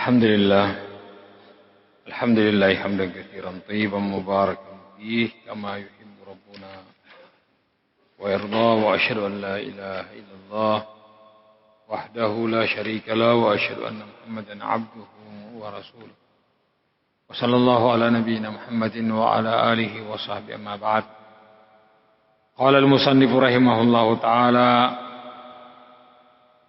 الحمد لله حمدا كثيرا طيبا مباركا فيه كما يحب ربنا ويرضى، وأشهد أن لا إله إلا الله وحده لا شريك له، وأشهد أن محمدا عبده ورسوله، وصلى الله على نبينا محمد وعلى آله وصحبه. أما بعد، قال المصنف رحمه الله تعالى: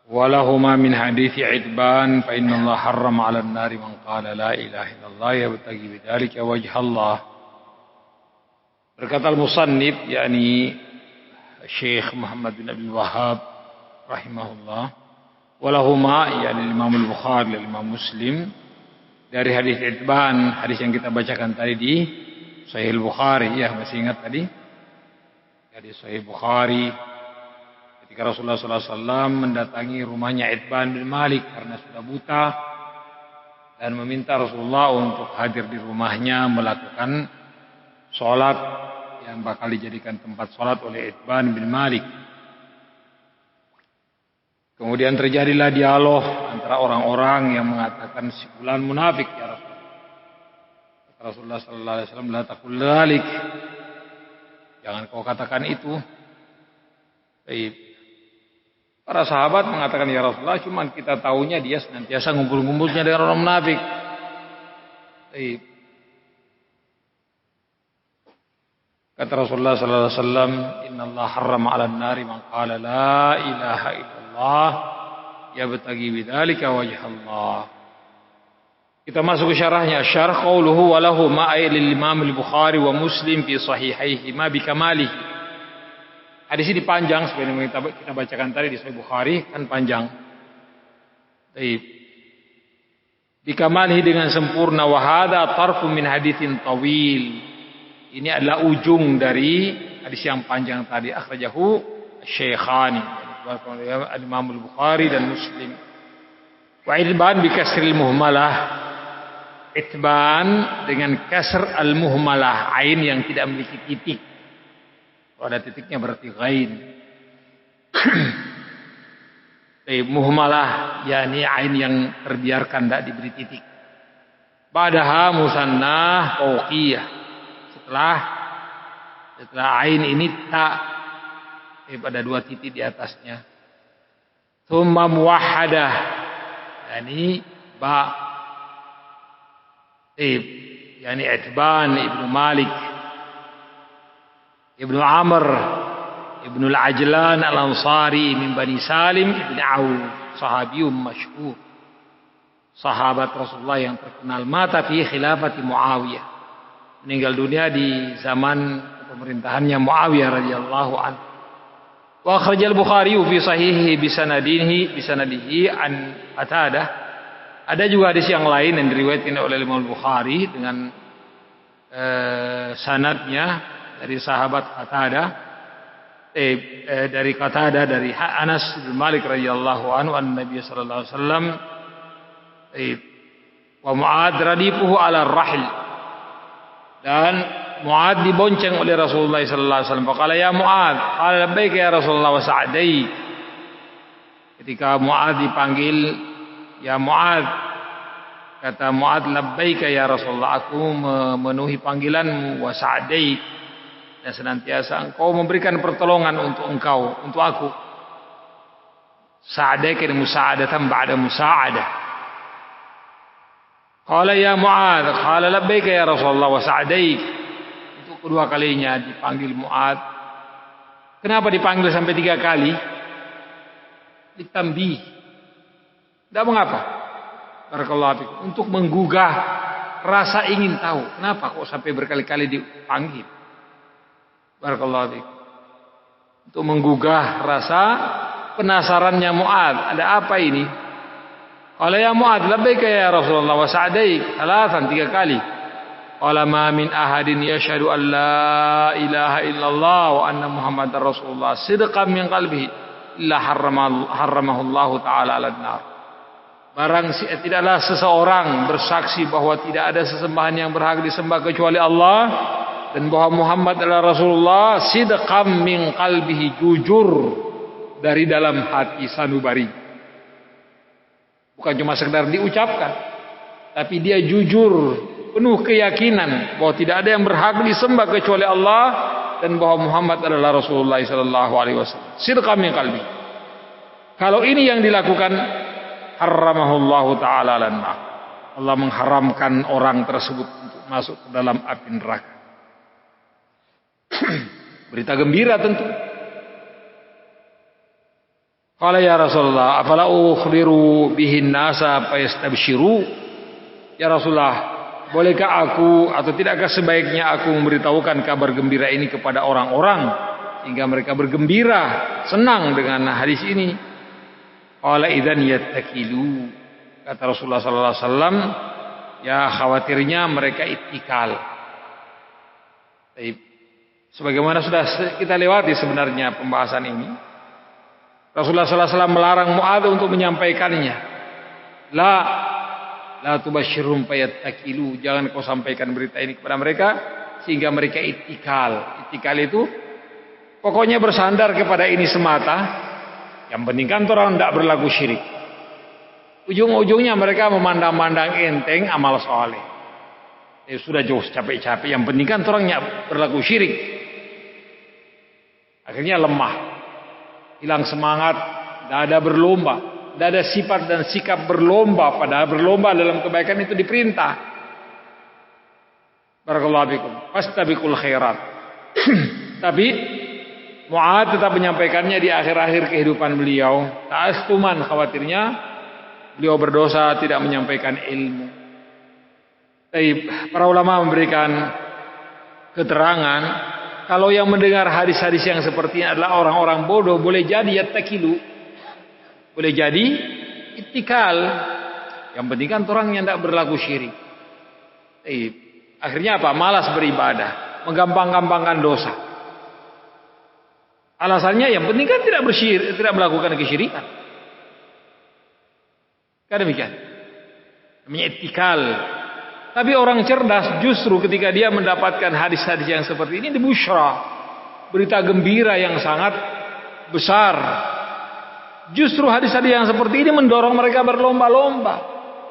ولهما من حديث عتبان فإن الله حرم على النار من قال لا إله إلا الله يبتغي بذلك وجه الله. Berkata al-musannif, yakni Syekh Muhammad bin Abdul Wahhab rahimahullah, walahuma, yakni Imam Al-Bukhari dan Imam Muslim, dari hadis Itban, hadis yang kita bacakan tadi di Sahih Al-Bukhari, ya masih ingat tadi? Hadis Sahih Bukhari, ketika Rasulullah SAW mendatangi rumahnya Itban bin Malik karena sudah buta, dan meminta Rasulullah untuk hadir di rumahnya melakukan sholat yang bakal dijadikan tempat sholat oleh Itban bin Malik. Kemudian terjadilah dialog antara orang-orang yang mengatakan si fulan munafik ya Rasulullah. Sallallahu alaihi wasallam, la taqul dzalik, jangan kau katakan itu. Baik. Para sahabat mengatakan, ya Rasulullah, cuman kita tahunya dia senantiasa ngumpul-ngumpulnya dengan orang munafik. Baik. Kata Rasulullah sallallahu alaihi wasallam, innallaha harrama 'alan nari man qala la ilaha illallah yabtaghi bidzalika wajhallah. Kita masuk ke syarahnya. Syarh qauluhu wa lahu ma'il Imam Al-Bukhari wa Muslim fi sahihaihima bikamalihi. Hadis ini panjang, sebenarnya kita bacakan tadi di Sahih Bukhari kan panjang. Baik. Bikamalihi, dengan sempurna. Wa hadza tarfun min haditsin tawil. Ini adalah ujung dari hadis yang panjang tadi. Akhrajahu Syekhani, Imam Al-Bukhari dan Muslim. Wa Itban bi kasril muhmalah. Itban dengan kasr al-muhmalah, ain yang tidak memiliki titik. Kalau ada titiknya berarti ghain. Muhmalah, yakni ain yang terbiarkan, tidak diberi titik. Ba'daha musannah fauqiyah. Setelah ain ini tak, pada dua titik di atasnya. Tsumma muwahhadah, yakni ba, yakni Itban ibnu Malik Ibnu Amr Ibnu Al-Ajlan Al-Ansari min Bani Salim Ibn Auf, sahabiyun masyhur, sahabat Rasulullah yang terkenal. Mata fi khilafati Muawiyah, meninggal dunia di zaman pemerintahannya Muawiyah radhiyallahu anhu. Wa akhrajal Bukhari fi sahihi bisanadihi an Qatadah. Ada juga hadis yang lain yang diriwayatkan oleh Imam Bukhari dengan sanadnya dari sahabat Qatadah, dari Qatadah dari Anas bin Malik radhiyallahu anhu, an-Nabi sallallahu alaihi wasallam wa Mu'adz radifuhu ala ar-rahl, dan Mu'adz dibonceng oleh Rasulullah sallallahu alaihi wasallam. Faqala ya Mu'adz, qala labbaika ya Rasulullah wa sa'daik. Ketika Mu'adz dipanggil ya Mu'adz, kata Mu'adz, labbaika ya Rasulullah, aku memenuhi panggilanmu, wa sa'daik, dan senantiasa engkau memberikan pertolongan untuk engkau, untuk aku. Sa'adaik dan musa'adatan ba'da musa'adah. Qala ya Mu'adz, qala labbaika ya Rasulullah wa sa'adaik. Untuk kedua kalinya dipanggil Mu'adz. Kenapa dipanggil sampai 3 kali? Ditambih. Tidak mengapa. Barakallahu fikum. Untuk menggugah rasa ingin tahu. Kenapa kok sampai berkali-kali dipanggil? Barakallahu fiik. Untuk menggugah rasa penasarannya Mu'adz, ada apa ini? Qala ya Mu'adz, labbaika ya Rasulullah wa sa'daik, 3 kali. Qala ma min ahadin yashhadu an la ilaha illallah wa anna Muhammadar Rasulullah sidqan min qalbihi illa harramahu Allah taala 'alan nar. Tidaklah seseorang bersaksi bahwa tidak ada sesembahan yang berhak disembah kecuali Allah, dan bahwa Muhammad adalah Rasulullah, sidqam min qalbihi, jujur dari dalam hati sanubari. Bukan cuma sekedar diucapkan, tapi dia jujur, penuh keyakinan bahwa tidak ada yang berhak disembah kecuali Allah dan bahwa Muhammad adalah Rasulullah sallallahu alaihi wasallam. Sidqan min qalbi. Kalau ini yang dilakukan, haramahullahu taala lana. Allah mengharamkan orang tersebut untuk masuk ke dalam api neraka. Berita gembira tentu. Qala ya Rasulullah, afala ukhbiru bihin nasa fayastabshiru? Ya Rasulullah, bolehkah aku atau tidakkah sebaiknya aku memberitahukan kabar gembira ini kepada orang-orang sehingga mereka bergembira, senang dengan hadis ini? Qala idzan yattakilu. Kata Rasulullah sallallahu alaihi wasallam, ya khawatirnya mereka ittikal. Sebagaimana sudah kita lewati sebenarnya pembahasan ini, Rasulullah sallallahu alaihi wasallam melarang Mu'adz untuk menyampaikannya. La tubashshirhum fayattakilu. Jangan kau sampaikan berita ini kepada mereka sehingga mereka ittikal. Ittikal itu pokoknya bersandar kepada ini semata. Yang penting kan orang tidak berlaku syirik. Ujung-ujungnya mereka memandang-mandang enteng amal soleh. Sudah jauh capek-capek. Yang penting kan orangnya berlaku syirik. Akhirnya lemah, hilang semangat, tidak ada berlomba, tidak ada sifat dan sikap berlomba. Padahal berlomba dalam kebaikan itu diperintah. Barakallahu fikum. Fastabiqul khairat. Tapi Mu'adz tetap menyampaikannya di akhir-akhir kehidupan beliau. Ta'astuman, khawatirnya beliau berdosa tidak menyampaikan ilmu. Tapi para ulama memberikan keterangan, kalau yang mendengar hadis-hadis yang seperti ini adalah orang-orang bodoh, boleh jadi yattakilu, boleh jadi ittikal. Yang penting kan orangnya tidak berlaku syirik. Akhirnya apa? Malas beribadah, menggampang-gampangkan dosa. Alasannya yang penting kan tidak bersyirik, tidak melakukan kesyirikan. Kan demikian. Namanya ittikal. Tapi orang cerdas justru ketika dia mendapatkan hadis-hadis yang seperti ini, dibusyra, berita gembira yang sangat besar. Justru hadis-hadis yang seperti ini mendorong mereka berlomba-lomba.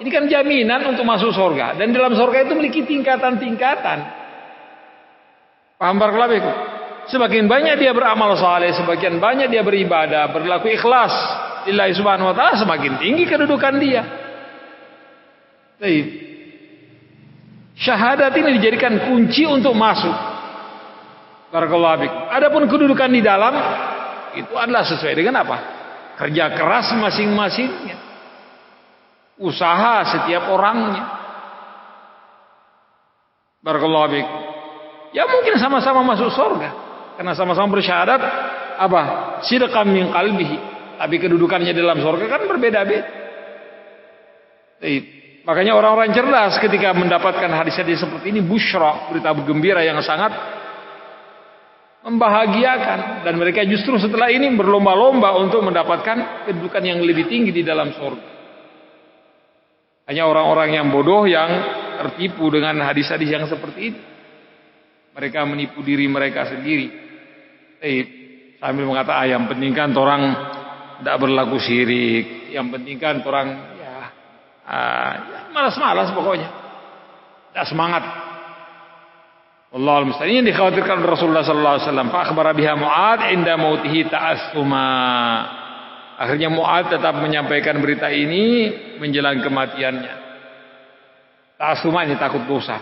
Ini kan jaminan untuk masuk surga. Dan dalam surga itu memiliki tingkatan-tingkatan. Paham barakallahu? Semakin banyak dia beramal saleh, semakin banyak dia beribadah, berlaku ikhlas lillahi subhanahu wa ta'ala, semakin tinggi kedudukan dia. Baik. Syahadat ini dijadikan kunci untuk masuk. Barakallahu fiik. Adapun kedudukan di dalam itu adalah sesuai dengan apa? Kerja keras masing-masingnya. Usaha setiap orangnya. Barakallahu fiik. Ya mungkin sama-sama masuk surga. Karena sama-sama bersyahadat apa? Sidqan min qalbihi. Tapi kedudukannya dalam surga kan berbeda-beda. Makanya orang-orang cerdas ketika mendapatkan hadis-hadis seperti ini, busyra, berita gembira yang sangat membahagiakan, dan mereka justru setelah ini berlomba-lomba untuk mendapatkan kedudukan yang lebih tinggi di dalam surga. Hanya orang-orang yang bodoh yang tertipu dengan hadis-hadis yang seperti ini. Mereka menipu diri mereka sendiri. Sambil mengatakan, yang penting kan orang tidak berlaku syirik, yang penting kan orang ya malas-malas pokoknya, tidak semangat. Wallahu musta'an. Ini dikhawatirkan Rasulullah sallallahu alaihi wasallam. Fa akhbara biha Mu'adz inda mautihi ta'assuma. Akhirnya Mu'adz tetap menyampaikan berita ini menjelang kematiannya. Ta'assuma ini takut dosa.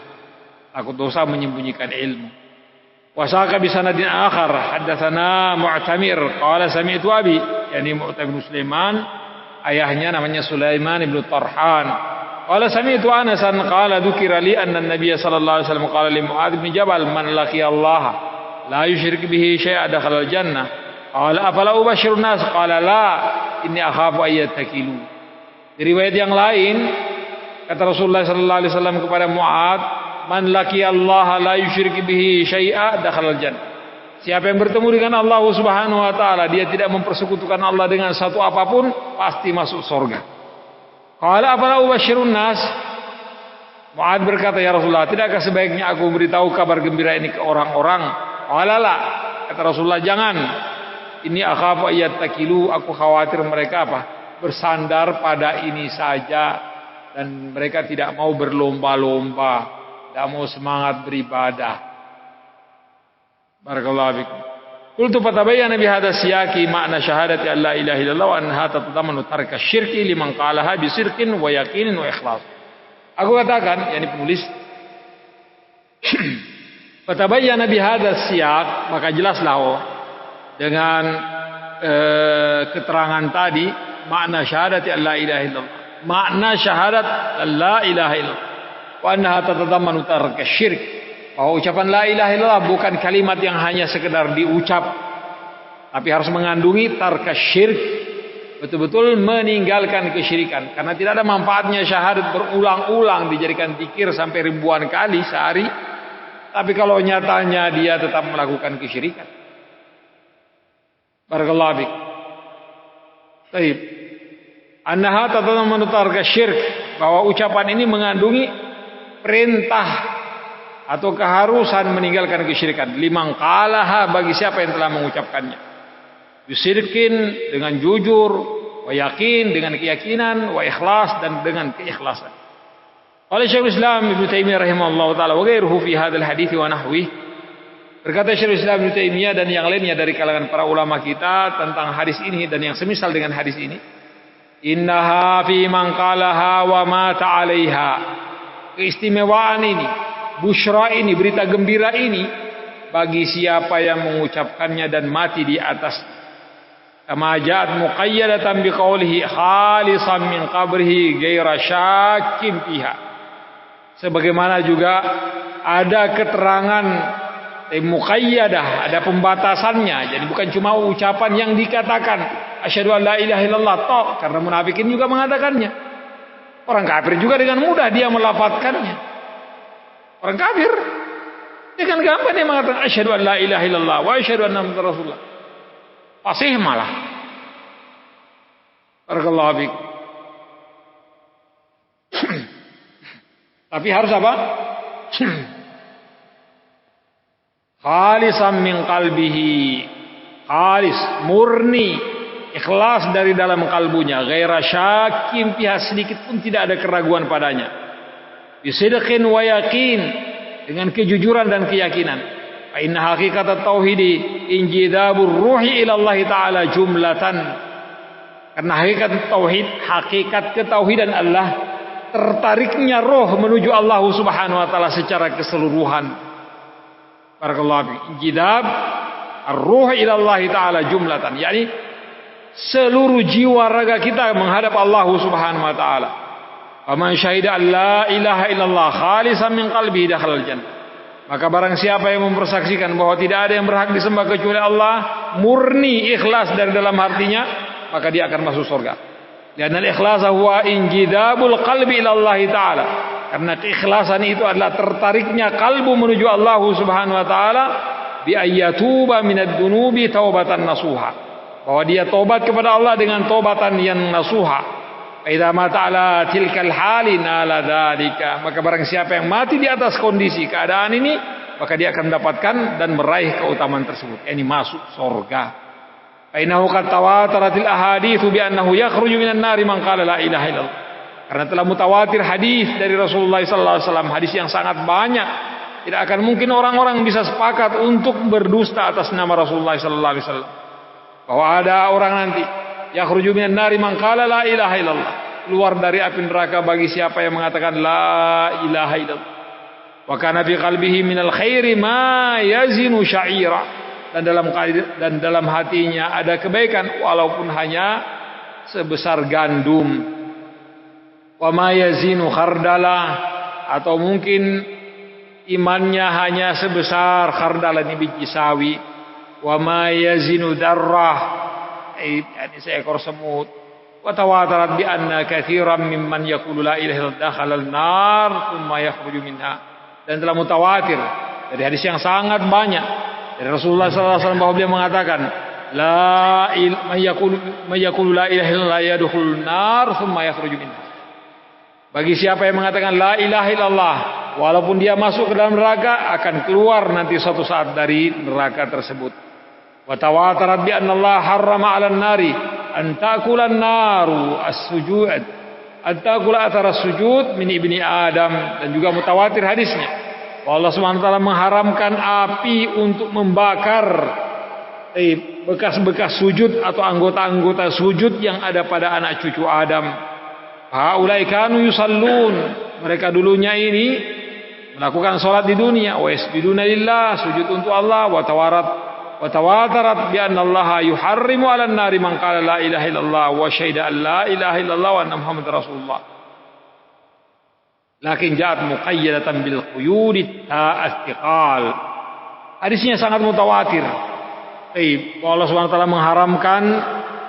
Takut dosa menyembunyikan ilmu. Wasaka bisanadin akhar haddatsana Mu'tamir qala sami'tu abi, yani Mu'tamir bin Sulaiman, ayahnya namanya Sulaiman bin Tarhan. Qala sami'tu Anasan qala dzukira li anna an-nabiy sallallahu alaihi wasallam qala li Mu'adz bin Jabal man laqiya Allah la yusyrik bihi syai'an dakhala al-jannah. Qala afala ubashshiru nas qala la inni akhafu ay yattakilu. Di riwayat yang lain kata Rasulullah sallallahu alaihi wasallam kepada Mu'adz, man laqiya Allah la yusyrik bihi syai'a dakhala al-jannah. Siapa yang bertemu dengan Allah Subhanahu wa taala, dia tidak mempersekutukan Allah dengan satu apapun, pasti masuk surga. Qala afala ubashshirun nas? Mu'adz berkata, ya Rasulullah, tidakkah sebaiknya aku memberitahu kabar gembira ini ke orang-orang? Qala la. Kata Rasulullah, jangan. Ini akhafu ayattakilu, aku khawatir mereka apa? Bersandar pada ini saja. dan mereka tidak mau berlomba-lomba, tidak mau semangat beribadah. Barakallahu fikum. Qultu fatabayyana bi hadha siyaqi makna syahadati an la ilaha illallah wa annaha tatadammanu tarka syirki liman qalaha bi sirqin wa yaqinin wa ikhlas. Aku katakan, yakni penulis, fatabayyana bi hadha siyaq, maka jelaslah dengan keterangan tadi makna syahadati an la ilaha illallah. Makna syahadat la ilaha illallah wa annaha tatadammanu tarka syirk. Bahwa ucapan la ilaha illallah bukan kalimat yang hanya sekedar diucap, tapi harus mengandungi tarka syirk, betul-betul meninggalkan kesyirikan. Karena tidak ada manfaatnya syahadat berulang-ulang dijadikan zikir sampai ribuan kali sehari, tapi kalau nyatanya dia tetap melakukan kesyirikan. Barakallahu fiik. Baik. Annaha tatadammanu tarka syirk, bahwa ucapan ini mengandungi perintah atau keharusan meninggalkan kesyirikan. Liman qalaha, bagi siapa yang telah mengucapkannya. Bisirkin, dengan jujur, wa yakin, dengan keyakinan, wa ikhlas, dan dengan keikhlasan. Oleh Syekhul Islam Ibnu Taimiyah rahimahullah taala wa ghairuhu fi hadzal hadits wa nahwi. Berkata Syekhul Islam Ibnu Taimiyah dan yang lainnya dari kalangan para ulama kita tentang hadis ini dan yang semisal dengan hadis ini. Innaha fi man qalaha wa mata 'alaiha. Keistimewaan ini, busyra ini, berita gembira ini bagi siapa yang mengucapkannya dan mati di atas. Kama ja'at muqayyadatan biqaulihi khalisan min qabrihi ghaira syakkin fiha. Sebagaimana juga ada keterangan muqayyadah, ada pembatasannya. Jadi bukan cuma ucapan yang dikatakan asyhadu an la ilaha illallah toh, karena munafikin juga mengatakannya. Orang kafir juga dengan mudah dia melafadzkannya. Orang kafir dengan gampang dia mengatakan asyhadu an la ilaha illallah wa asyhadu anna muhammadar rasulullah. Fasih malah. Barakallahu fiik. Tapi harus apa? Khalisan min qalbihi. Khalis, murni, ikhlas dari dalam kalbunya, ghaira syakin fiha, sedikit pun tidak ada keraguan padanya. Bisidqin wa yakin, dengan kejujuran dan keyakinan. Fa inna haqiqatat tauhidi injidabur ruhi ila Allah taala jumlatan. Karena hakikat ketauhidan Allah, tertariknya roh menuju Allah Subhanahu wa taala secara keseluruhan. Barakallahu fiik. Injidab ar-ruh ila Allah taala jumlatan, yakni seluruh jiwa raga kita menghadap Allah Subhanahu wa taala. Faman syahida an la ilaha illallah khalisan min qalbihi dakhalal jannah. Maka barang siapa yang mempersaksikan bahwa tidak ada yang berhak disembah kecuali Allah, murni ikhlas dari dalam hatinya, maka dia akan masuk surga. Dan al-ikhlas huwa injidabul qalbi ila Allah taala. Karena keikhlasan itu adalah tertariknya kalbu menuju Allah Subhanahu wa taala bi ayyatuba minad dunubi taubatan nasuha. Bahwa dia tobat kepada Allah dengan tobatan yang nasuha. Idza mata ala tilkal halin ala dzalika, maka barang siapa yang mati di atas kondisi keadaan ini, maka dia akan mendapatkan dan meraih keutamaan tersebut, yakni masuk surga. Fa innahu qad tawataratil ahaditsu bi annahu yakhruju minan nari man qala la ilaha illallah. Karena telah mutawatir hadis dari Rasulullah sallallahu alaihi wasallam, hadis yang sangat banyak. Tidak akan mungkin orang-orang bisa sepakat untuk berdusta atas nama Rasulullah sallallahu alaihi wasallam. Bahwa ada orang nanti yakhruju minan nari man qala la ilaha illallah, keluar dari api neraka bagi siapa yang mengatakan la ilaha illallah. Wa kana fi qalbihi minal khairi ma yazinu sya'ira, dan dalam hatinya ada kebaikan walaupun hanya sebesar gandum. Wa ma yazinu khardala, atau mungkin imannya hanya sebesar khardala, ini biji sawi. Wa ma yazinu darrah, ini seekor semut. Wa tawatarat bi anna katsiran mimman yaqulu la ilaha illallah dakhalal nar tsumma yakhruju minha. Dan telah mutawatir dari hadis yang sangat banyak dari Rasulullah sallallahu alaihi wasallam bahwa beliau mengatakan la yaqulu la ilaha illallah yadkhulun nar tsumma yakhruju minha. Bagi siapa yang mengatakan la ilaha illallah walaupun dia masuk ke dalam neraka, akan keluar nanti suatu saat dari neraka tersebut. Wa tawatarat bi anna Allah harrama 'alan nari an ta'kula an-naru as-sujud. At-taqul athara sujud min ibni Adam, dan juga mutawatir hadisnya. Allah Subhanahu wa taala mengharamkan api untuk membakar bekas-bekas sujud atau anggota-anggota sujud yang ada pada anak cucu Adam. Haulai kanu yusallun, mereka dulunya ini melakukan salat di dunia, wa yasjuduna lillah, sujud untuk Allah, wa tawatarat bi anna Allah yuharrimu 'alan nari man qala la ilaha illallah wa syahida an la ilaha illallah wa anna muhammadar rasulullah. Lakin ja'at muqayyadatan bil quyud ta'astiqal. Hadisnya sangat mutawatir. Allah Subhanahu wa taala mengharamkan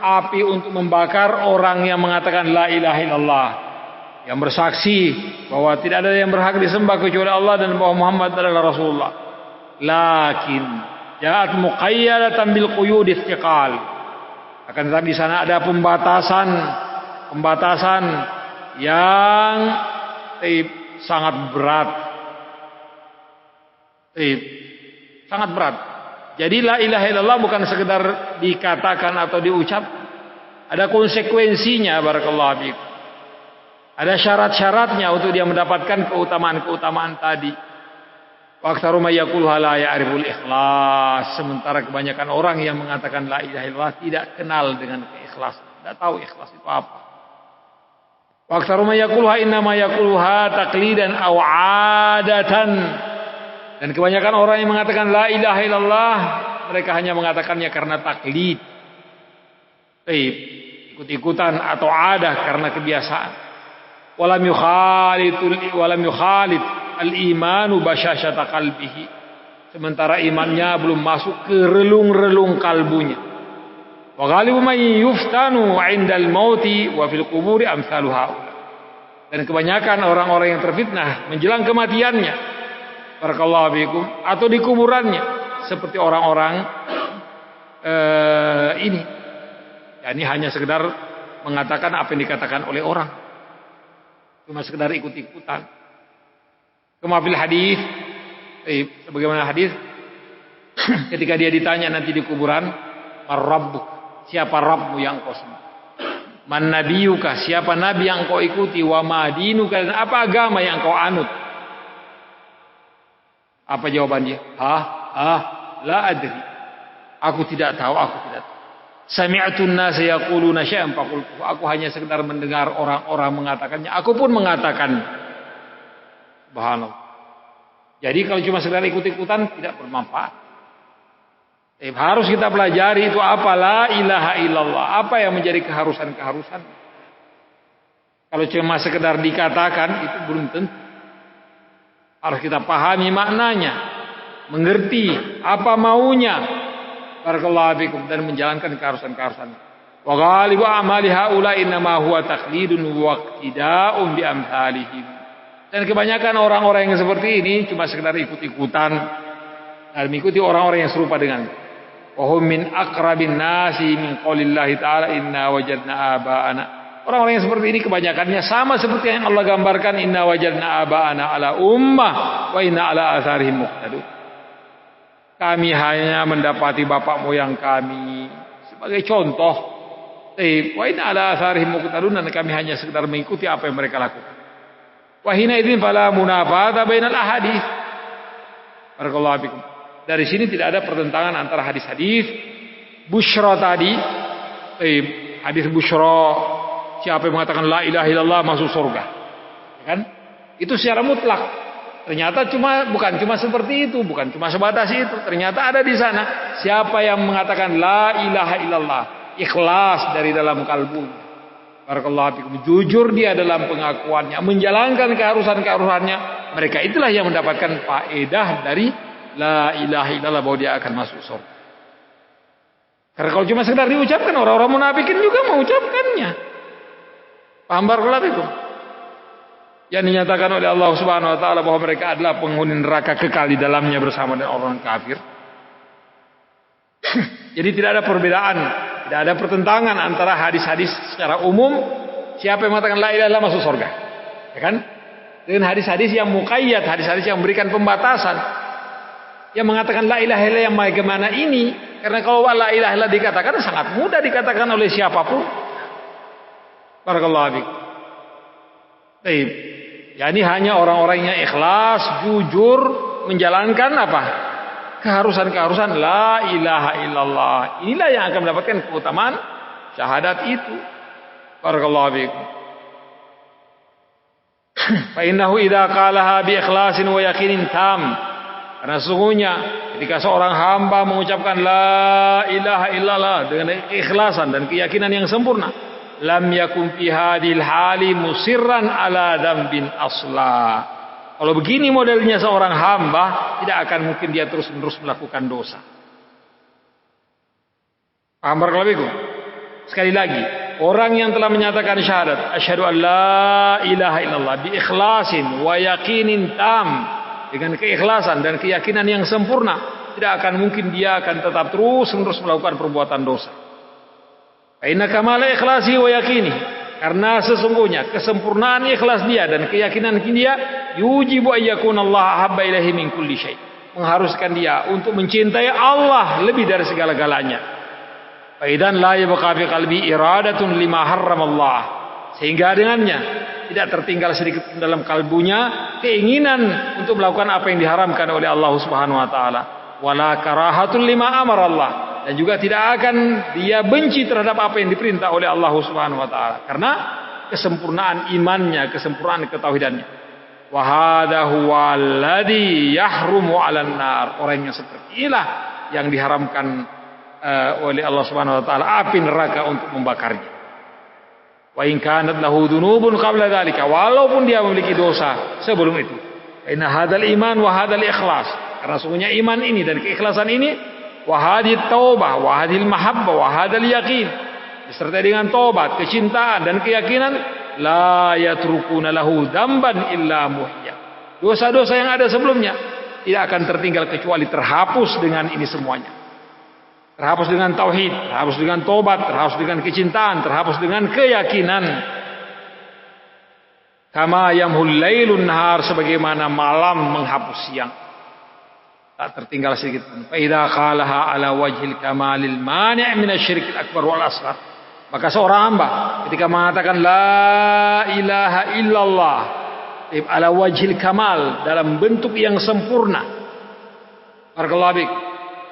api untuk membakar orang yang mengatakan la ilaha illallah, yang bersaksi bahwa tidak ada yang berhak disembah kecuali Allah dan bahwa Muhammad adalah Rasulullah. Lakin ja'at muqayyadatan bil quyud istiqal. Akan tetapi di sana ada pembatasan yang sangat berat. Sangat berat. Jadi la ilaha illallah bukan sekedar dikatakan atau diucap, ada konsekuensinya. Barakallahu fiikum. Ada syarat-syaratnya untuk dia mendapatkan keutamaan-keutamaan tadi. Waqtaru may yaquluha la ya'riful ikhlas. Sementara kebanyakan orang yang mengatakan la ilaha illallah tidak kenal dengan keikhlasan, tidak tahu ikhlas itu apa. Waqtaru may yaquluha inna ma yaquluha taqlidan aw 'adatan. Dan kebanyakan orang yang mengatakan la ilaha illallah, mereka hanya mengatakannya karena taklid, ikut-ikutan atau adah, karena kebiasaan. Walam yukhalid al-imanu basyashata qalbihi. Sementara imannya belum masuk ke relung-relung kalbunya. Wa ghalibu man yuftanu 'indal mauti wa fil quburi amsalu haula. Dan kebanyakan orang-orang yang terfitnah menjelang kematiannya, barakallahu fiikum, atau di kuburannya, seperti orang-orang ini. Ya, ini hanya sekedar mengatakan apa yang dikatakan oleh orang, cuma sekedar ikut-ikutan. Kama fil hadis, sebagaimana hadis ketika dia ditanya nanti di kuburan, "Ar-Rabbuk?" Siapa Rabbmu yang kau sembah? "Man nabiyuka?" Siapa nabi yang kau ikuti? "Wa ma dinuka?" Dan apa agama yang kau anut? Apa jawaban dia? La adri. Aku tidak tahu, Sami'tun nas yaquluna syai'an faqultu. Aku hanya sekedar mendengar orang-orang mengatakannya, aku pun mengatakan. Subhanallah. Jadi kalau cuma sekedar ikut-ikutan tidak bermanfaat. Harus kita pelajari itu apa la ilaha illallah, apa yang menjadi keharusan-keharusan. Kalau cuma sekedar dikatakan itu belum tentu. Harus kita pahami maknanya, mengerti apa maunya, barakallahu fikum, dan menjalankan keharusan-keharusan. Wa ghalibu a'mali haula innama huwa taqlidun wa iqtida'un bi amsalihim. Dan kebanyakan orang-orang yang seperti ini cuma sekedar ikut-ikutan dan mengikuti orang-orang yang serupa dengan. Wa hum min aqrabin nasi min qaulillahi ta'ala inna wajadna aba'ana. Orang-orang yang seperti ini kebanyakannya sama seperti yang Allah gambarkan, inna wajadna aba'ana ala ummah wa inna ala atharihim muqtadun. Kami hanya mendapati bapak moyang kami sebagai contoh. Wa inna ala atharihim muqtadun, dan kami hanya sekedar mengikuti apa yang mereka lakukan. Wa hina idzin fala munafata bainal ahadits. Barakallahu fikum. Dari sini tidak ada pertentangan antara hadis-hadis busyra tadi, hadis busyra, siapa yang mengatakan la ilaha illallah masuk surga, ya kan? Itu secara mutlak. Ternyata bukan cuma seperti itu, bukan cuma sebatas itu. Ternyata ada di sana siapa yang mengatakan la ilaha illallah, ikhlas dari dalam kalbunya. Barakallahu fikum. Jujur dia dalam pengakuannya, menjalankan keharusan-keharusannya, mereka itulah yang mendapatkan faedah dari la ilaha illallah, bahwa dia akan masuk surga. Karena kalau cuma sekedar diucapkan, orang-orang munafikin juga mengucapkannya. Paham barakallahu fikum? Yang dinyatakan oleh Allah Subhanahu wa taala bahwa mereka adalah penghuni neraka kekal di dalamnya bersama dengan orang kafir. Jadi tidak ada perbedaan, tidak ada pertentangan antara hadis-hadis secara umum, siapa yang mengatakan la ilaha illallah masuk surga, ya kan? Dengan hadis-hadis yang muqayyad, hadis-hadis yang memberikan pembatasan, yang mengatakan la ilaha illallah yang bagaimana ini, karena kalau la ilaha illallah dikatakan sangat mudah dikatakan oleh siapapun. Barakallahu fiik. Taib. Yani hanya orang-orang yang ikhlas, jujur menjalankan apa? Keharusan-keharusan la ilaha illallah. Inilah yang akan mendapatkan keutamaan syahadat itu. Barakallahu fiikum. Fa innahu idza qalaha bi ikhlasin wa yaqinin tam. Karena sesungguhnya ketika seorang hamba mengucapkan la ilaha illallah dengan keikhlasan dan keyakinan yang sempurna, lam yakum fi hadhil hali musirran ala dzambin asla. Kalau begini modelnya seorang hamba, tidak akan mungkin dia terus-menerus melakukan dosa. Paham barakallahu? Sekali lagi, orang yang telah menyatakan syahadat asyhadu an la ilaha illallah bi ikhlasin wa yaqinin tam, dengan keikhlasan dan keyakinan yang sempurna, tidak akan mungkin dia akan tetap terus-menerus melakukan perbuatan dosa. Fa inna kamala ikhlasi wa yaqini, karena sesungguhnya kesempurnaan ikhlas dia dan keyakinan dia yujibu ayyakun Allah habba ilaihi min kulli syai, mengharuskan dia untuk mencintai Allah lebih dari segala-galanya. Fa idzan la yabqa fi qalbi iradatun lima harramallah, sehingga dengannya tidak tertinggal sedikit dalam kalbunya keinginan untuk melakukan apa yang diharamkan oleh Allah Subhanahu wa taala, wala karahatul lima amarallah, dan juga tidak akan dia benci terhadap apa yang diperintah oleh Allah Subhanahu wa taala, karena kesempurnaan imannya, kesempurnaan ketauhidannya. Wa hadza huwa alladhi yahrumu 'alan nar, orang yang seperti inilah yang diharamkan oleh Allah Subhanahu wa taala api neraka untuk membakarnya. Wa in kanat lahu dzunubun qabla dzalika, walaupun dia memiliki dosa sebelum itu. Inna hadzal iman wa hadzal ikhlas, karena sungguhnya iman ini dan keikhlasan ini, wa hadhihi taubah wa hadhil mahabbah wa hadzal yaqin, disertai dengan taubat, kecintaan dan keyakinan, la yatrukuna lahu dzamban illa muhya. Dosa-dosa yang ada sebelumnya tidak akan tertinggal kecuali terhapus dengan ini semuanya. Terhapus dengan tauhid, terhapus dengan tobat, terhapus dengan kecintaan, terhapus dengan keyakinan. Kama yamhul lailun nahar, sebagaimana malam menghapus siang, tak tertinggal sedikit pun. Fa idza qalaha ala wajhil kamalil mani' min asyirkil akbar wal asghar, maka seorang hamba ketika mengatakan la ilaha illallah ala wajhil kamal, dalam bentuk yang sempurna, barakallahu fiik,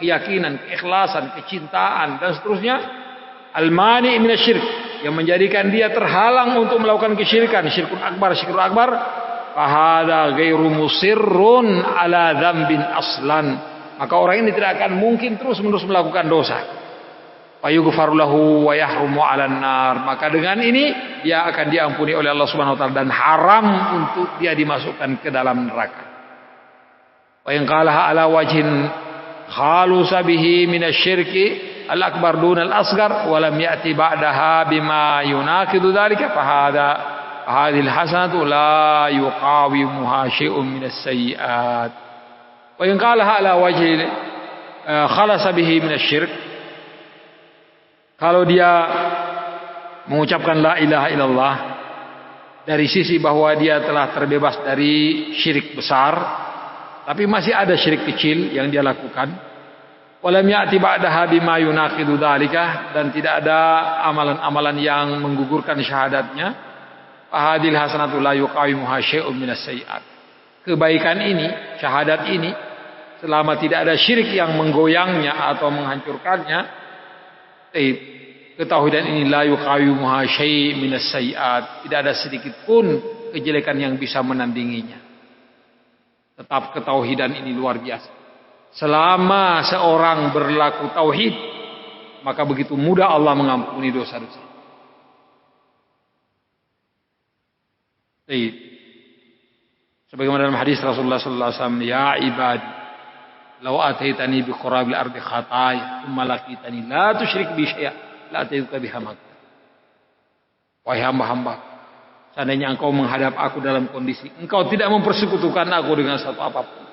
keyakinan, keikhlasan, kecintaan dan seterusnya, al-mani' minasyirk, yang menjadikan dia terhalang untuk melakukan kesyirikan, syirkun akbar, fa hadza ghairu musirrun ala dzambin aslan, maka orang ini tidak akan mungkin terus-menerus melakukan dosa. Fa yughfaru lahu wa yahrumu 'alan nar, maka dengan ini dia akan diampuni oleh Allah Subhanahu wa taala dan haram untuk dia dimasukkan ke dalam neraka. Wa in qalaha ala wajhin khalusa bihi minasyirki al-akbar duna al-asghar wa lam ya'ti ba'daha bima yunaqidu dzalika fa hadhil hasanatu la yuqawimuha syai'un minas sayyi'at. Wa in qalaha ala wajhi khalasa bihi minasyirk, kalau dia mengucapkan la ilaha illallah dari sisi bahwa dia telah terbebas dari syirik besar, tapi masih ada syirik kecil yang dia lakukan, walam ya'ti ba'daha bima yunaqidu dzalika, dan tidak ada amalan-amalan yang menggugurkan syahadatnya, fahadil hasanatu la yuqawimuha syai'un minas sayyi'at. Kebaikan ini, syahadat ini, selama tidak ada syirik yang menggoyangnya atau menghancurkannya, ketauhidan ini la yuqawimuha syai' minas sayyi'at, tidak ada sedikit pun kejelekan yang bisa menandinginya. Tetap ketauhidan ini luar biasa. Selama seorang berlaku tauhid, maka begitu mudah Allah mengampuni dosa-dosa. Sebagaimana dalam hadis Rasulullah sallallahu alaihi wasallam, ya ibadi law ataitani bi qurabil ardi khataya thumma laqitani la tusyrik bi syai'a la ataituka biha maghfirah. Wahai hamba-hamba, seandainya engkau menghadap aku dalam kondisi engkau tidak mempersekutukan aku dengan satu apapun,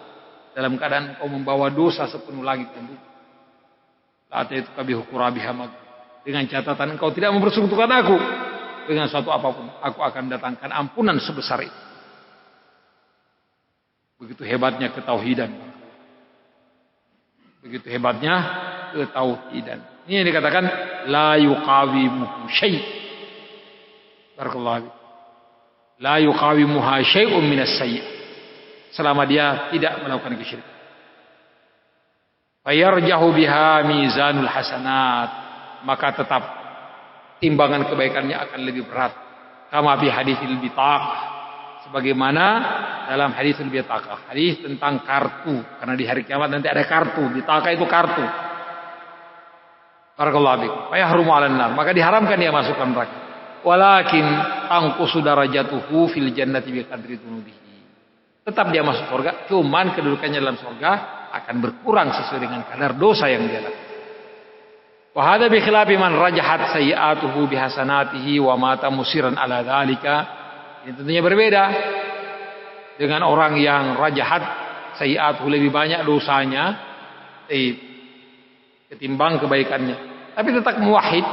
dalam keadaan engkau membawa dosa sepenuh langit dan bumi, la ataituka bi qurabiha maghfirah, dengan catatan engkau tidak mempersekutukan aku dengan suatu apapun, aku akan datangkan ampunan sebesar itu. Begitu hebatnya ketauhidan. Begitu hebatnya ketauhidan. Ini yang dikatakan la yuqawimuhu syai'. Barakallahu. la yuqawimuha syai'un minas sayyi'. Selama dia tidak melakukan kesyirikan. Fayarjahu biha mizanul hasanat, maka tetap timbangan kebaikannya akan lebih berat. Kama fi haditsil bitaqah, sebagaimana dalam haditsul bitaqah, hadis tentang kartu, karena di hari kiamat nanti ada kartu. Bitaqah itu kartu. Barakallahu fikum. Fayahrumu 'alan nar, maka diharamkan dia masuk ke neraka. Walakin tanqusu darajatuhu fil jannati biqadri dzunubihi. Tetap dia masuk surga, cuman kedudukannya dalam surga akan berkurang sesuai dengan kadar dosa yang dia lakukan. Wa hadza bi khilafi man rajahat sayyi'atuhu bihasanatihi wa mata musiran ala dzalika. Ini tentunya berbeda dengan orang yang rajahat sayyi'atuhu, lebih banyak dosanya ketimbang kebaikannya, tapi tetap muwahhid.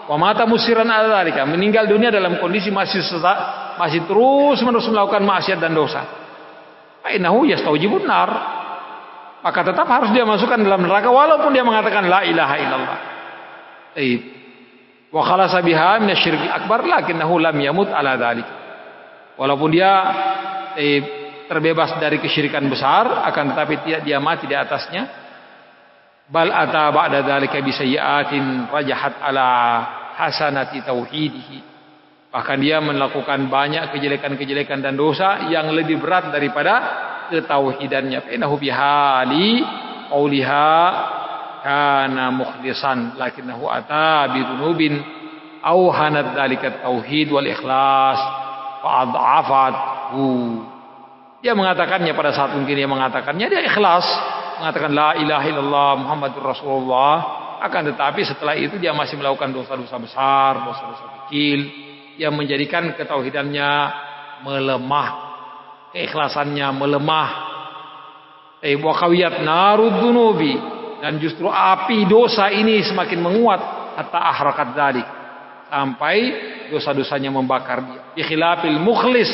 Wa mata musiran ala dzalika, meninggal dunia dalam kondisi masih terus-menerus melakukan maksiat dan dosa. Fa innahu yastawjibun nar, maka tetap harus dia masukkan dalam neraka walaupun dia mengatakan la ilaha illallah. Wa khalasa biha minasyirkil akbar lakinnahu lam yamut ala dzalik. Walaupun dia terbebas dari kesyirikan besar, akan tetapi dia mati di atasnya. Bal ata ba'da dzalika bi sayyi'atin rajahat ala hasanati tauhidihi. Bahkan dia melakukan banyak kejelekan-kejelekan dan dosa yang lebih berat daripada ketauhidannya. Fa innahu bihali qauliha kana mukhlisan lakinnahu ata bi dzunubin auhanat dzalika tauhid wal ikhlas fa ad'afathu. Dia mengatakannya pada saat mungkin dia mengatakannya, dia ikhlas, mengatakan la ilaha illallah Muhammadur Rasulullah, akan tetapi setelah itu dia masih melakukan dosa-dosa besar, dosa-dosa kecil yang menjadikan ketauhidannya melemah, keikhlasannya melemah. Wa qawiyat narud dunubi, dan justru api dosa ini semakin menguat hatta ahrakat dzalik, sampai dosa-dosanya membakar dia. Bi khilafil mukhlis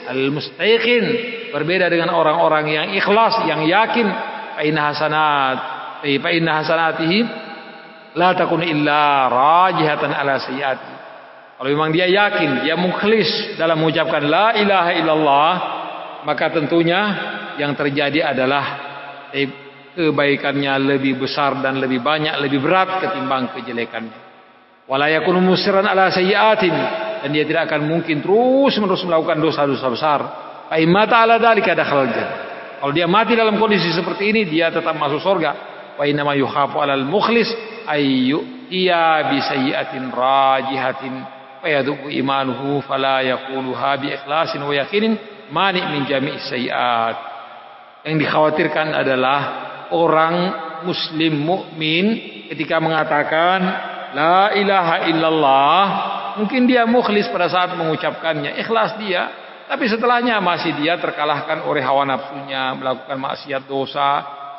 al mustaqin, berbeda dengan orang-orang yang ikhlas, yang yakin. Fa inna hasanatihi la takun illa rajihatan ala sayyiati. Kalau memang dia yakin, dia mukhlis dalam mengucapkan la ilaha illallah, maka tentunya yang terjadi adalah kebaikannya lebih besar dan lebih banyak, lebih berat ketimbang kejelekannya. Wala yakunu musiran ala sayyiatin, dan dia tidak akan mungkin terus-menerus melakukan dosa-dosa besar. Fa imata ala dzalika dakhalal jannah. Kalau dia mati dalam kondisi seperti ini, dia tetap masuk surga. Wa inna ma yukhafu alal mukhlis ayyu'tiya bi sayyiatin rajihatin fayadubu imanuhu fala yaquluha bi ikhlasin wa yaqinin mani min jami'is sayyiat. Yang dikhawatirkan adalah orang muslim mukmin ketika mengatakan la ilaha illallah, mungkin dia mukhlis pada saat mengucapkannya, ikhlas dia, tapi setelahnya masih dia terkalahkan oleh hawa nafsunya, melakukan maksiat dosa,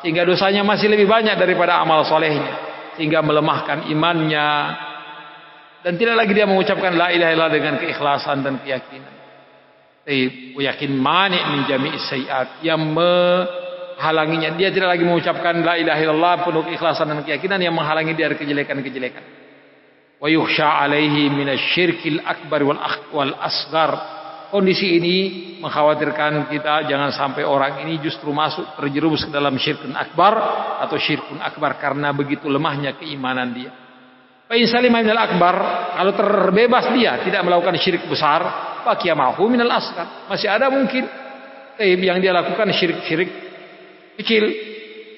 sehingga dosanya masih lebih banyak daripada amal solehnya, sehingga melemahkan imannya. Dan tidak lagi dia mengucapkan la ilaha illallah dengan keikhlasan dan keyakinan. Yakin mani min jami'is sayyiat, yang menghalanginya. Dia tidak lagi mengucapkan la ilaha illallah penuh keikhlasan dan keyakinan, yang menghalangi dia dari kejelekan-kejelekan. Wa yukhsha alaihi minasyirkil akbar wal asghar. Kondisi ini mengkhawatirkan kita jangan sampai orang ini justru masuk terjerumus ke dalam syirkun akbar atau syirkun akbar karena begitu lemahnya keimanan dia. Fa in salima minal akbar, kalau terbebas dia tidak melakukan syirik besar, baqiya ma'hu minal asghar, masih ada mungkin yang dia lakukan syirik-syirik kecil.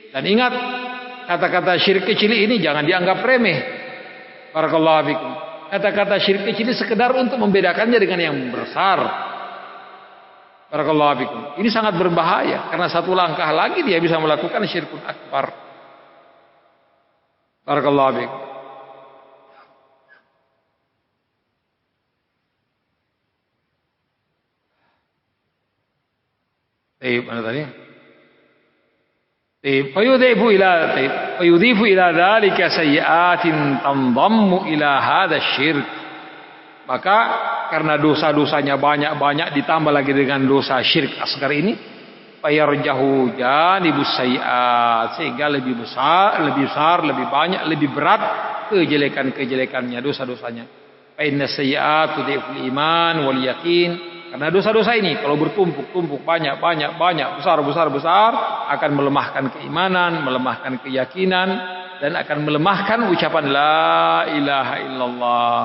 Dan ingat, kata-kata syirik kecil ini jangan dianggap remeh. Barakallahu fikum. Kata-kata syirik kecil ini sekedar untuk membedakannya dengan yang besar. Barakallahu fikum. Ini sangat berbahaya karena satu langkah lagi dia bisa melakukan syirkun akbar. Barakallahu fikum. Mana tadi? Fayudhifu ila dzalika sayyi'atin tandammu ila hadha syirk. Maka karena dosa-dosanya banyak-banyak ditambah lagi dengan dosa syirik asgar ini, fayarjahu janibus sayyi'at, sehingga lebih besar, lebih banyak, lebih berat kejelekan-kejelekannya, dosa-dosanya. Fa inna sayyi'at tudhiful iman wal yaqin, Karena dosa-dosa ini kalau bertumpuk-tumpuk banyak, besar akan melemahkan keimanan, melemahkan keyakinan dan akan melemahkan ucapan la ilaha illallah.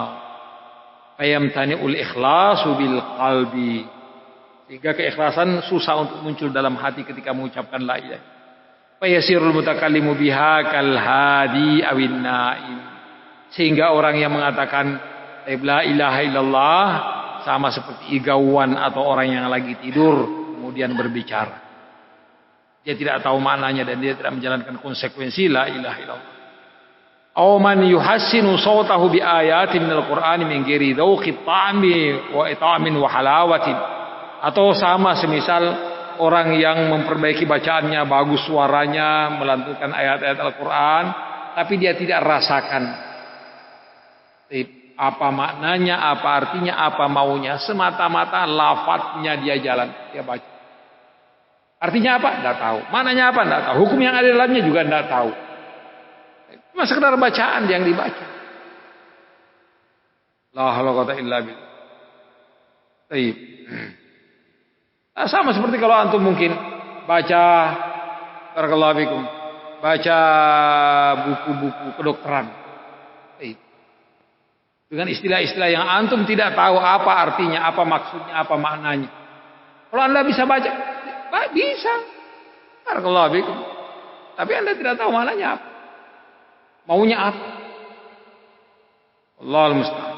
Fayamtani'ul ikhlasu bil qalbi. Sehingga keikhlasan susah untuk muncul dalam hati ketika mengucapkan la ilaha. Fayasirul mutakallimu biha kal hadi awin naim. Sehingga orang yang mengatakan la ilaha illallah sama seperti igauan atau orang yang lagi tidur kemudian berbicara. Dia tidak tahu maknanya dan dia tidak menjalankan konsekuensi la ilaha illallah. Aw man yuhassinu sawtahu bi ayatin minal qur'ani min ghairi dhawqi ta'mi wa ita'min wa halawatin. Atau sama semisal orang yang memperbaiki bacaannya, bagus suaranya, melantunkan ayat-ayat Al-Qur'an, tapi dia tidak rasakan apa maknanya, apa artinya, apa maunya, semata-mata lafadznya dia jalan, dia baca. Artinya apa? Tidak tahu. Maknanya apa? Tidak tahu. Hukum yang ada dalamnya juga tidak tahu. Cuma sekedar bacaan yang dibaca. La haula wala quwwata illa billah. Baik. Nah, sama seperti kalau antum mungkin baca barakallahu fikum, baca buku-buku kedokteran. Baik. Dengan istilah-istilah yang antum tidak tahu apa artinya, apa maksudnya, apa maknanya. Kalau Anda bisa baca, bisa. Barakallahu fikum. Tapi Anda tidak tahu maknanya apa. Maunya apa? Allahul musta'an.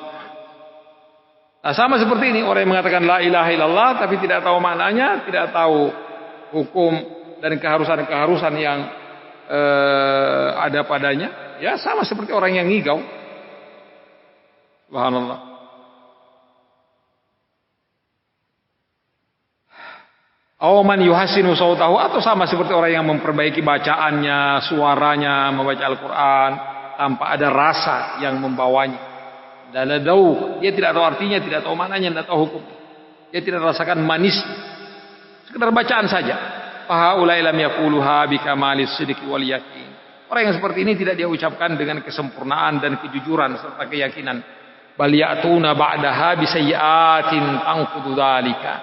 Nah, sama seperti ini orang yang mengatakan la ilaha illallah tapi tidak tahu maknanya, tidak tahu hukum dan keharusan-keharusan yang ada padanya, ya sama seperti orang yang ngigau. Subhanallah. Aw man yuhassinu sautahu, atau sama seperti orang yang memperbaiki bacaannya, suaranya, membaca Al-Qur'an tanpa ada rasa yang membawanya. Dan adau, dia tidak tahu artinya, tidak tahu maknanya, tidak tahu hukum. Dia tidak rasakan manis. Sekedar bacaan saja. Fa haula lam yaquluha bi kamalis sidqi wal yaqin. Orang yang seperti ini tidak dia ucapkan dengan kesempurnaan dan kejujuran serta keyakinan. Bal ya'tuna ba'daha bi sayyi'atin tanqudu dzalika.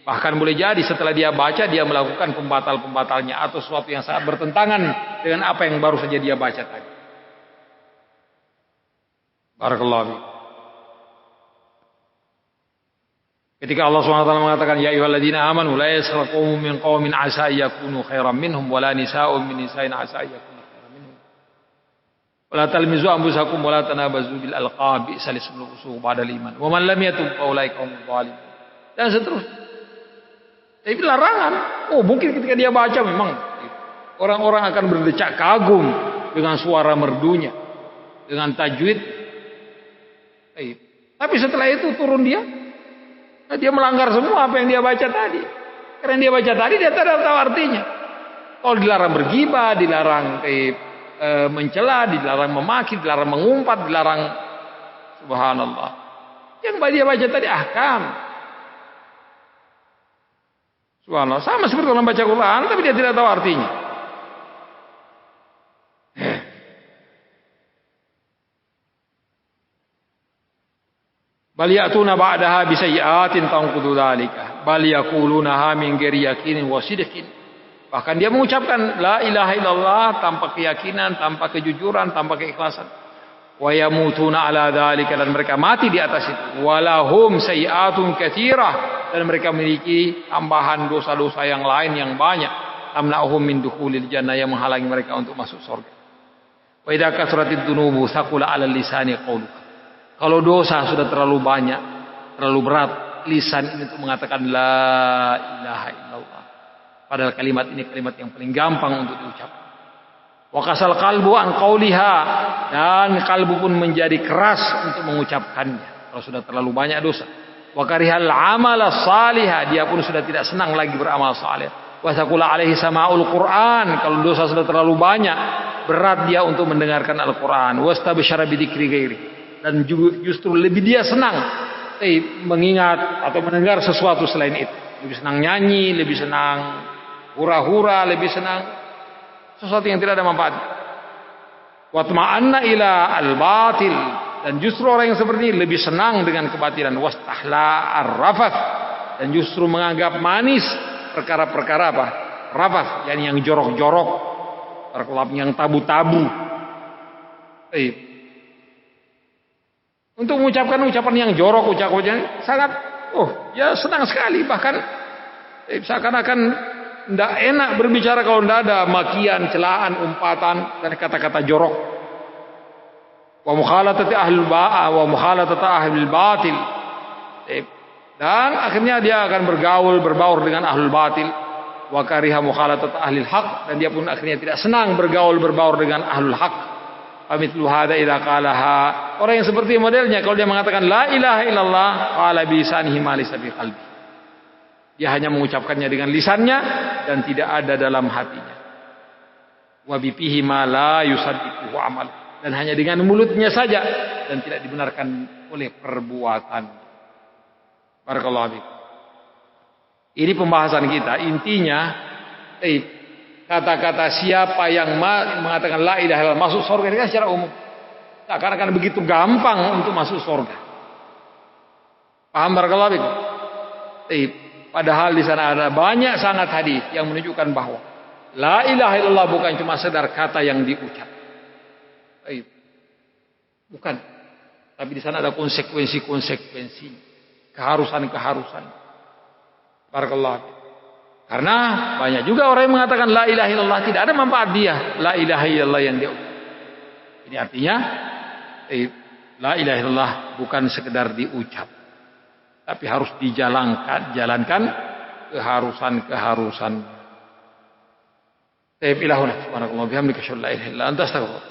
Bahkan boleh jadi setelah dia baca dia melakukan pembatal-pembatalnya atau sesuatu yang sangat bertentangan dengan apa yang baru saja dia baca tadi. Barakallahu fiik. Ketika Allah SWT mengatakan ya ayyuhalladzina amanu la yaskhar qaumun min qaumin asa yakunu khairan minhum wala nisaa'un min nisa'in asa yakunu khairan minhum. Wala talmizu anfusakum wala tanabazu bil alqab bi'sal ismul fusuq ba'dal iman. Wa man lam yatub fa ulaika humudz zalimun. Dan seterusnya. Tapi larangan. Oh, mungkin ketika dia baca memang orang-orang akan berdecak kagum dengan suara merdunya, dengan tajwid. Tapi setelah itu turun dia melanggar semua apa yang dia baca tadi. Karena dia baca tadi dia tidak tahu artinya. Kalau dilarang bergibah, dilarang mencela, dilarang memaki, dilarang mengumpat, dilarang, subhanallah. Yang dia baca tadi ahkam. Subhanallah, sama seperti orang baca Quran tapi dia tidak tahu artinya. Bal ya'tuna ba'daha bi sayyi'atin tanqudu dzalika. Bal yaqulunaha min ghairi yaqinin wa sidqin. Bahkan dia mengucapkan la ilaha illallah tanpa keyakinan, tanpa kejujuran, tanpa keikhlasan. Wa yamutuna ala dzalika, dan mereka mati di atas itu. Walahum sayyi'atun katsirah, dan mereka memiliki tambahan dosa-dosa yang lain yang banyak. Tamna'uhum min dukhulil jannah, yang menghalangi mereka untuk masuk surga. Wa idza kasratid dunubu thaqula 'ala lisani qauluka. Kalau dosa sudah terlalu banyak, terlalu berat, lisan ini untuk mengatakan la ilaha illallah. Padahal kalimat ini kalimat yang paling gampang untuk diucapkan. Wa kasal qalbu an qauliha, dan kalbu pun menjadi keras untuk mengucapkannya kalau sudah terlalu banyak dosa. Wa karihal amala salihah, dia pun sudah tidak senang lagi beramal saleh. Wa saqula alaihi sama'ul Qur'an, kalau dosa sudah terlalu banyak, berat dia untuk mendengarkan Al-Qur'an. Wastabsyara bi dzikri ghairi, dan justru lebih dia senang mengingat atau mendengar sesuatu selain itu. Lebih senang nyanyi, lebih senang hura-hura, lebih senang sesuatu yang tidak ada manfaat. Wa tma'anna ila al-batil, dan justru orang yang seperti ini lebih senang dengan kebatilan. Wastahla ar-rafath, dan justru menganggap manis perkara-perkara apa? Rafath, yang jorok-jorok, yang tabu-tabu. Untuk mengucapkan ucapan yang jorok, ucapan sangat senang sekali, bahkan seakan-akan tidak enak berbicara kalau tidak ada makian, celaan, umpatan dan kata-kata jorok. Wa mukhalatati ahlul ba'a wa mukhalatati ahlul batil. Dan akhirnya dia akan berbaur dengan ahlul batil. Wa kariha mukhalatati ahlil haq, dan dia pun akhirnya tidak senang berbaur dengan ahlul haq. Pamithlu hadza idza qalaha. Orang yang seperti modelnya kalau dia mengatakan la ilaha illallah qala bi lisanihi ma laysa bi qalbi. Dia hanya mengucapkannya dengan lisannya dan tidak ada dalam hatinya. Wa bi fihi ma la yusaddiquhu amal, dan hanya dengan mulutnya saja dan tidak dibenarkan oleh perbuatan. Barakallahu fiik. Ini pembahasan kita, intinya kata-kata siapa yang mengatakan la ilaha illallah masuk surga ini kan secara umum. Karena begitu gampang untuk masuk surga. Paham barakallahu fiik? Padahal di sana ada banyak sangat hadis yang menunjukkan bahwa la ilaha illallah bukan cuma sekedar kata yang diucap. Bukan. Tapi di sana ada konsekuensi, keharusan. Barakallahu fiik. Karena banyak juga orang yang mengatakan la ilaha illallah tidak ada manfaat dia la ilaha illallah yang dia ucap. Ini artinya la ilaha illallah bukan sekedar diucap, tapi harus jalankan keharusan. Subhanallah bihamdika asyhadu an la ilaha illa anta astaghfiruka